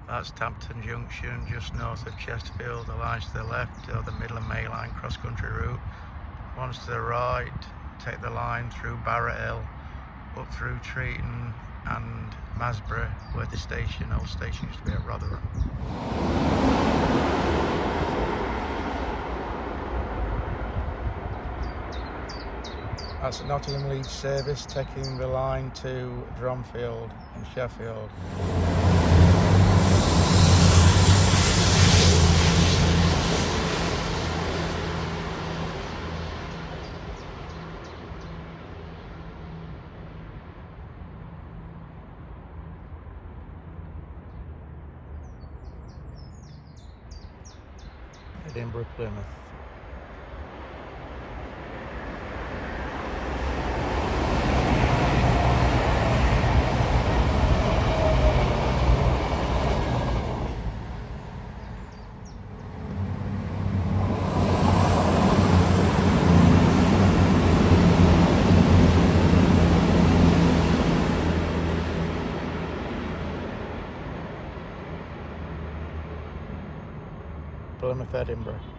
That's Tampton Junction, just north of Chesterfield. The lines to the left are the Midland Main Line cross-country route. Ones to the right take the line through Barrett Hill, up through Treaton and Masbury, where the old station used to be at Rotherham. That's a Nottingham Leeds service taking the line to Dronfield and Sheffield. Edinburgh, Plymouth. Plymouth, Edinburgh.